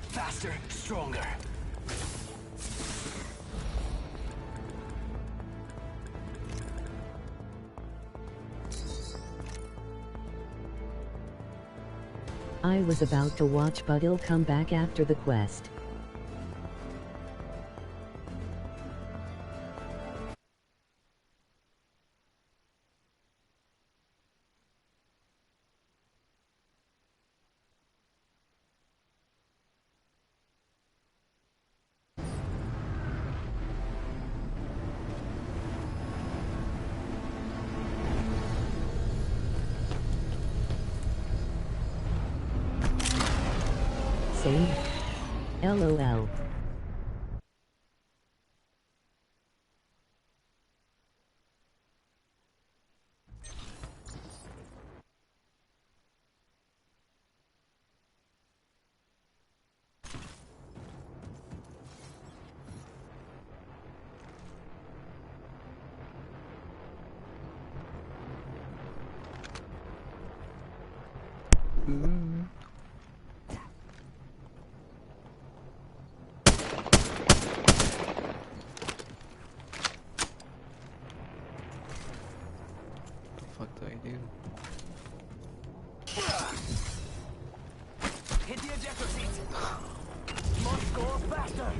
faster, stronger. I was about to watch, but he'll come back after the quest. Same. LOL. What do I do? Hit the ejector seat. Must go faster.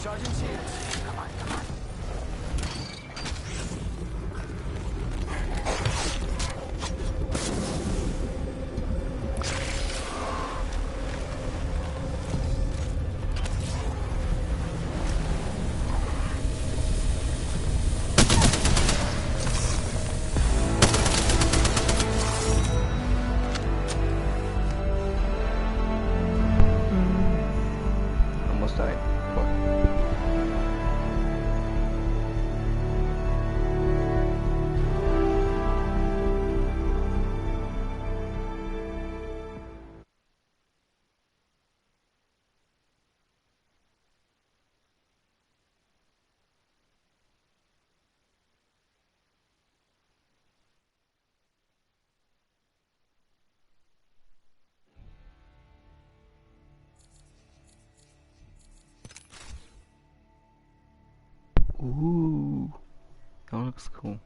Charging shields. Come on, come on. Almost died. What? Ooh, that looks cool.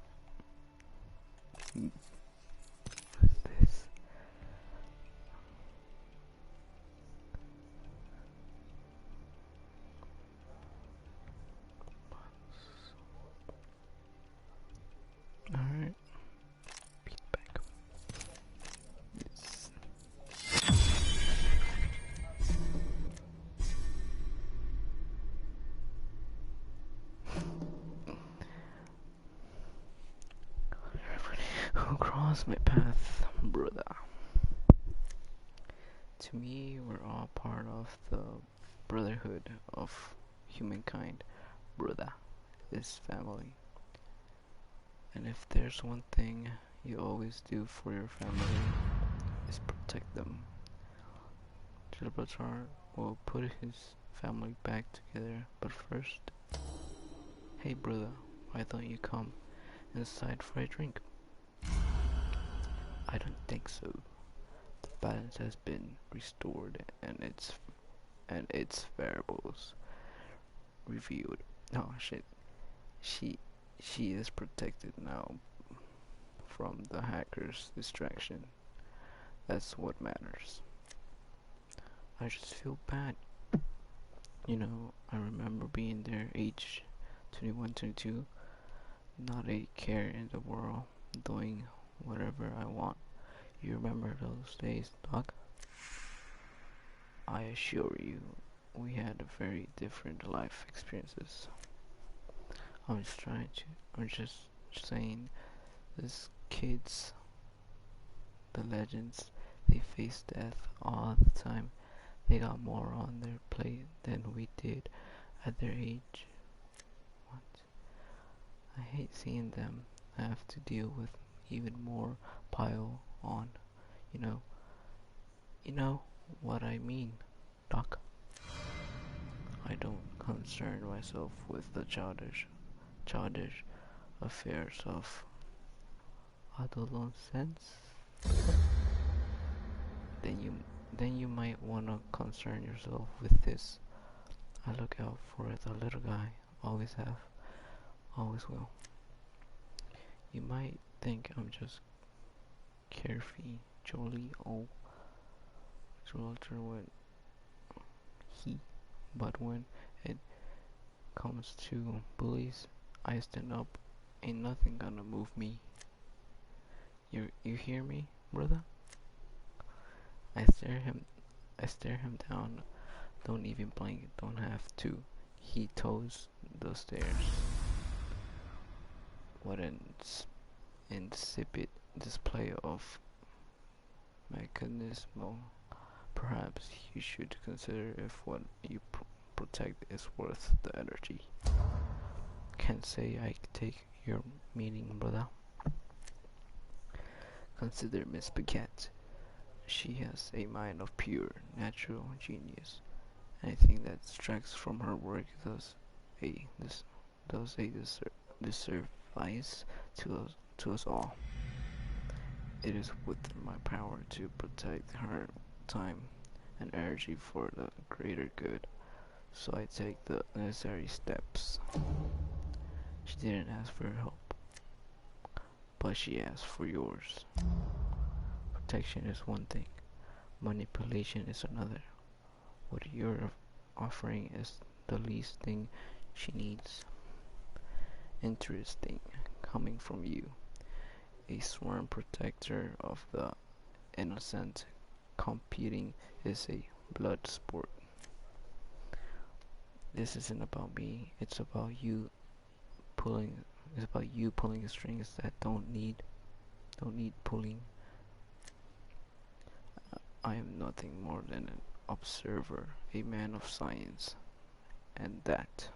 What's this? Alright. Feedback. Yes. Who crossed my path, brother? To me, we're all part of the brotherhood of humankind. Brother is family. And if there's one thing you always do for your family, is protect them. Gibraltar will put his family back together, but first, hey brother, why don't you come inside for a drink? I don't think so. The balance has been restored and its variables reviewed. Oh shit. She she is protected now from the hackers' distraction. That's what matters. I just feel bad. You know, I remember being their age 21, 22, not a care in the world, doing whatever I want. You remember those days, Doc? I assure you, we had very different life experiences. I'm just saying, these kids, the legends, they face death all the time. They got more on their plate than we did at their age. What? I hate seeing them have to deal with even more pile on. You know, you know what I mean, Doc. I don't concern myself with the childish affairs of adolescence. Then you, then you might wanna concern yourself with this. I look out for the little guy. Always have, always will. You might think I'm just carefree, jolly old soldier when he, but when it comes to bullies, I stand up. Ain't nothing gonna move me. You hear me, brother? I stare him down. Don't even blink. Don't have to. He toes the stairs. What an insipid display of mechanismo. Perhaps you should consider if what you protect is worth the energy. Can't say I take your meaning, brother. Consider Miss Paquette. She has a mind of pure, natural genius. Anything that strikes from her work a this does a disservice to us all. It is within my power to protect her time and energy for the greater good, so I take the necessary steps. She didn't ask for your help, but she asked for yours. Protection is one thing, manipulation is another. What you're offering is the least thing she needs. Interesting, coming from you, a sworn protector of the innocent. Competing is a blood sport. This isn't about me, it's about you pulling it's about you pulling strings that don't need pulling. I am nothing more than an observer, a man of science, and that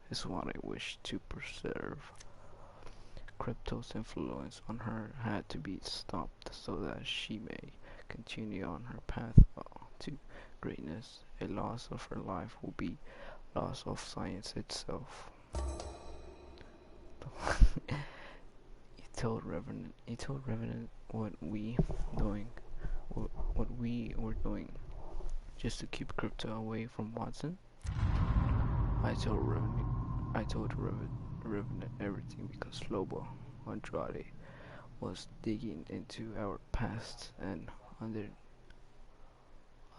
is what I wish to preserve. Crypto's influence on her had to be stopped so that she may continue on her path to greatness. A loss of her life will be loss of science itself. He told Revenant what we were doing just to keep Crypto away from Watson. I told Revenant everything because Lobo Andrade was digging into our past and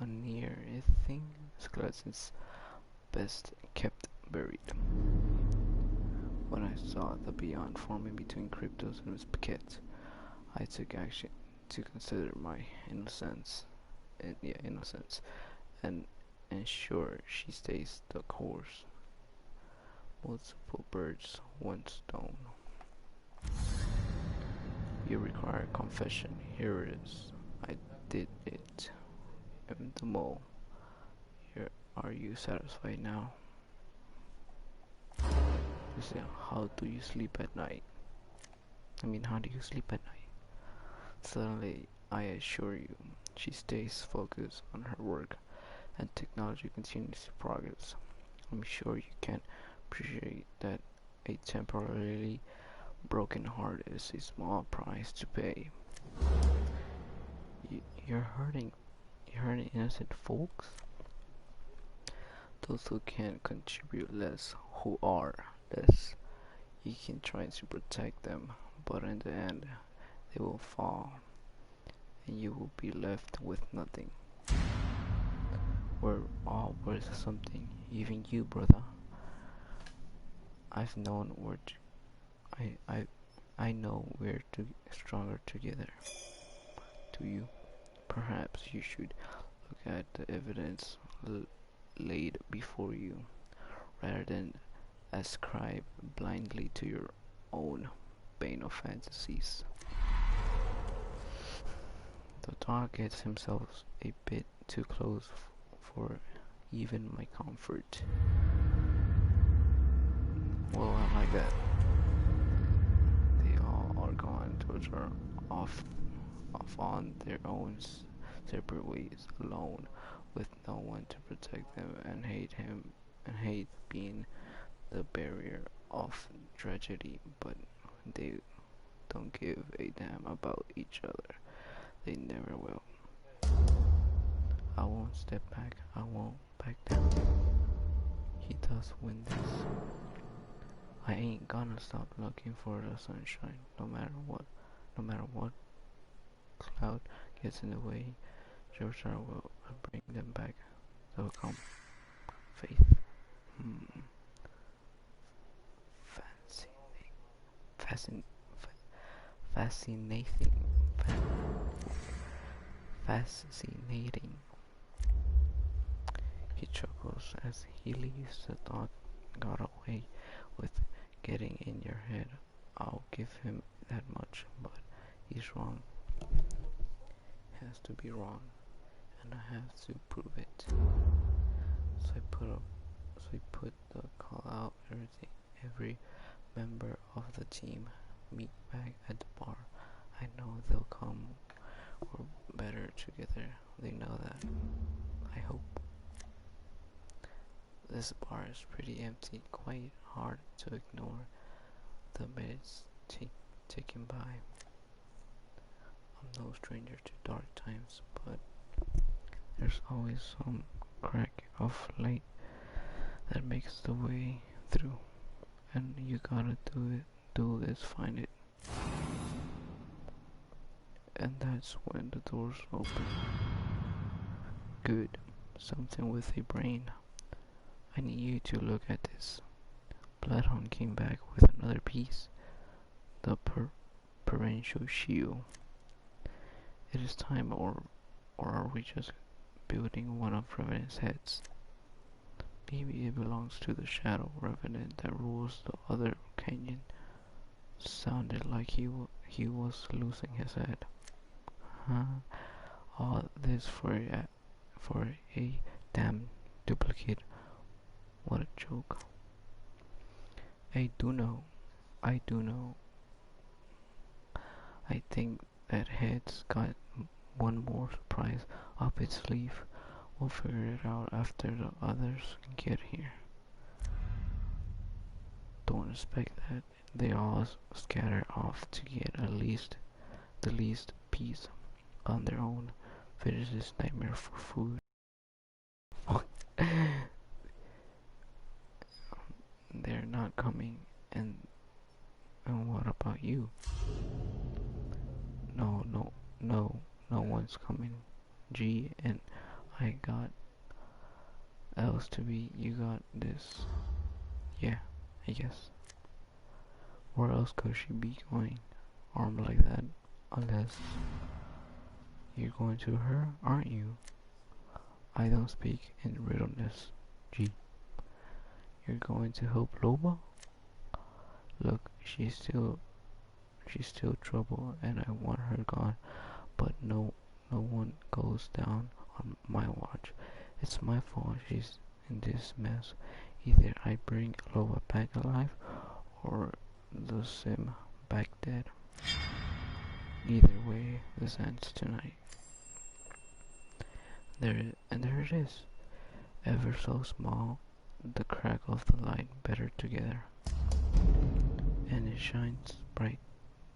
unearthing skeletons best kept buried. When I saw the beyond forming between Cryptos and Miss Paquette, I took action to consider my innocence and ensure she stays the course. Multiple birds, one stone. You require confession. Here it is. I did it. And the mole. Here, are you satisfied now? You say, how do you sleep at night? How do you sleep at night? Suddenly, I assure you, she stays focused on her work and technology continues to progress. I'm sure you can appreciate that a temporarily broken heart is a small price to pay. You're hurting innocent folks? Those who can contribute less, who are less. You can try to protect them, but in the end, they will fall, and you will be left with nothing. We're all worth something, even you, brother. I've known where to, I know we're stronger together. Do you? Perhaps you should look at the evidence laid before you, rather than ascribe blindly to your own bane of fantasies. The dog gets himself a bit too close for even my comfort. Well, I like that. They all are gone to turn off on their own separate ways, alone, with no one to protect them, and hate being the barrier of tragedy, but they don't give a damn about each other. They never will. I won't step back. I won't back down. He does win this. I ain't gonna stop looking for the sunshine, no matter what. No matter what cloud gets in the way, Georgia will bring them back. They'll come. Faith. Fascinating. Fascinating. Fascinating. He chuckles as he leaves. The thought got away with getting in your head. I'll give him that much, but he's wrong. He has to be wrong, and I have to prove it. So I put the call out. Every member of the team meet back at the bar. I know they'll come. We're better together. They know that. I hope. This bar is pretty empty, quite hard to ignore the minutes ticking by. I'm no stranger to dark times, but there's always some crack of light that makes the way through, and you gotta find it. And that's when the doors open. Good, something with a brain. I need you to look at this. Bloodhound came back with another piece. The Parential Shield. It is time, or are we just building one of Revenant's heads? Maybe it belongs to the Shadow Revenant that rules the other canyon. Sounded like he was losing his head. Huh? All this for a damn duplicate. What a joke. I do know. I think that head's got one more surprise up its sleeve. We'll figure it out after the others get here. Don't expect that they all scatter off to get the least piece on their own. Finish this nightmare for food. They're not coming, and what about you? No one's coming. G, and I got else to be. You got this. Yeah, I guess. Where else could she be going? Armed like that, unless you're going to her, aren't you? I don't speak in riddleness. G. You're going to help Loba? Look, she's still trouble, and I want her gone. But no one goes down on my watch. It's my fault she's in this mess. Either I bring Loba back alive, or lose him back dead. Either way, this ends tonight. There it is. Ever so small, the crack of the light better together. And it shines bright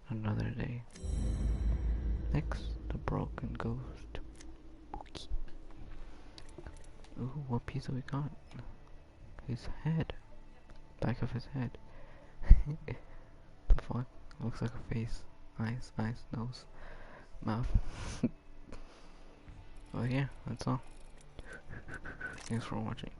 another day. Next, the broken ghost. Spooky. Ooh, what piece have we got? His head. Back of his head. The fuck? Looks like a face. Eyes, nose, mouth. Well, yeah, that's all. Thanks for watching.